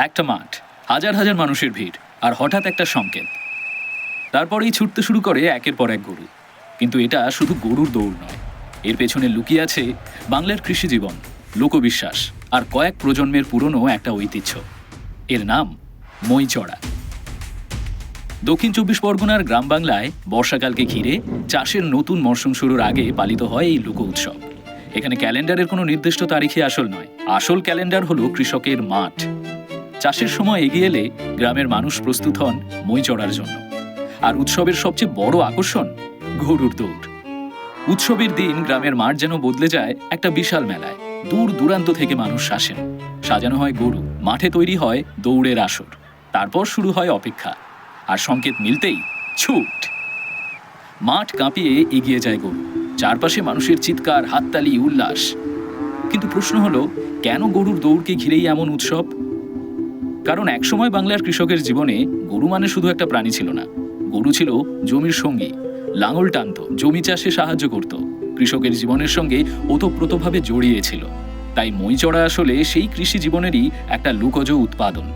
একটা মাঠ, হাজার হাজার মানুষের ভিড়, আর হঠাৎ একটা সংকেত। তারপরেই ছুটতে শুরু করে একের পর এক গরু। কিন্তু এটা শুধু গরুর দৌড় নয়, এর পেছনে লুকিয়ে আছে বাংলার কৃষিজীবন, লোকবিশ্বাস আর কয়েক প্রজন্মের পুরনো একটা ঐতিহ্য। এর নাম মইচড়া। দক্ষিণ চব্বিশ পরগনার গ্রাম বাংলায় বর্ষাকালকে ঘিরে চাষের নতুন মরশুম শুরুর আগে পালিত হয় এই লোক উৎসব। এখানে ক্যালেন্ডারের কোনো নির্দিষ্ট তারিখে আসল নয়, আসল ক্যালেন্ডার হলো কৃষকের মাঠ। চাষের সময় এগিয়ে এলে গ্রামের মানুষ প্রস্তুত হন মই চড়ার জন্য। আর উৎসবের সবচেয়ে বড় আকর্ষণ গরুর দৌড়। উৎসবের দিন গ্রামের মাঠ যেন বদলে যায় একটা বিশাল মেলায়। দূর দূরান্ত থেকে মানুষ আসেন, সাজানো হয় গরু, মাঠে তৈরি হয় দৌড়ের আসর। তারপর শুরু হয় অপেক্ষা, আর সংকেত মিলতেই ছুট। মাঠ কাঁপিয়ে এগিয়ে যায় গরু, চারপাশে মানুষের চিৎকার, হাততালি, উল্লাস। কিন্তু প্রশ্ন হলো, কেন গরুর দৌড়কে ঘিরেই এমন উৎসব? কারণ একসময় বাংলার কৃষকের জীবনে গরু মানে শুধু একটা প্রাণী ছিল না, গরু ছিল জমির সঙ্গী। লাঙল টানত, জমি চাষে সাহায্য করত, কৃষকের জীবনের সঙ্গে ওতপ্রোতভাবে জড়িয়েছিল। তাই মই চড়া আসলে সেই কৃষি জীবনেরই একটা লুকোজ উৎপাদন।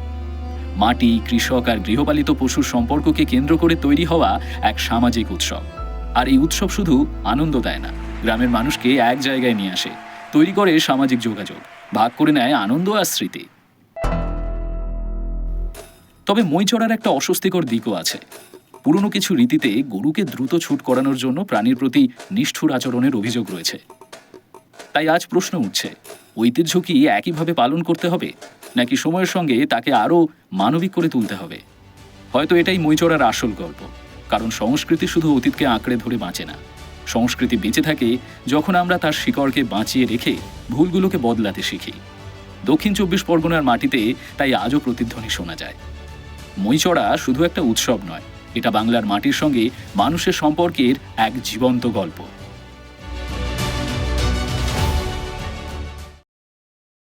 মাটি, কৃষক আর গৃহপালিত পশুর সম্পর্ককে কেন্দ্র করে তৈরি হওয়া এক সামাজিক উৎসব। আর এই উৎসব শুধু আনন্দ দেয় না, গ্রামের মানুষকে এক জায়গায় নিয়ে আসে, তৈরি করে সামাজিক যোগাযোগ, ভাগ করে নেয় আনন্দ আর স্মৃতি। তবে মই চড়ার একটা অস্বস্তিকর দিকও আছে। পুরনো কিছু রীতিতে গরুকে দ্রুত ছুট করানোর জন্য প্রাণীর প্রতি নিষ্ঠুর আচরণের অভিযোগ রয়েছে। তাই আজ প্রশ্ন উঠছে, ঐতিহ্য কি একইভাবে পালন করতে হবে, নাকি সময়ের সঙ্গে তাকে আরও মানবিক করে তুলতে হবে? হয়তো এটাই মই চড়ার আসল গল্প। কারণ সংস্কৃতি শুধু অতীতকে আঁকড়ে ধরে বাঁচে না, সংস্কৃতি বেঁচে থাকে যখন আমরা তার শিকড়কে বাঁচিয়ে রেখে ভুলগুলোকে বদলাতে শিখি। দক্ষিণ চব্বিশ পরগনার মাটিতে তাই আজও প্রতিধ্বনি শোনা যায়। মই চড়া শুধু একটা উৎসব নয়, এটা বাংলার মাটির সঙ্গে মানুষের সম্পর্কের এক জীবন্ত গল্প।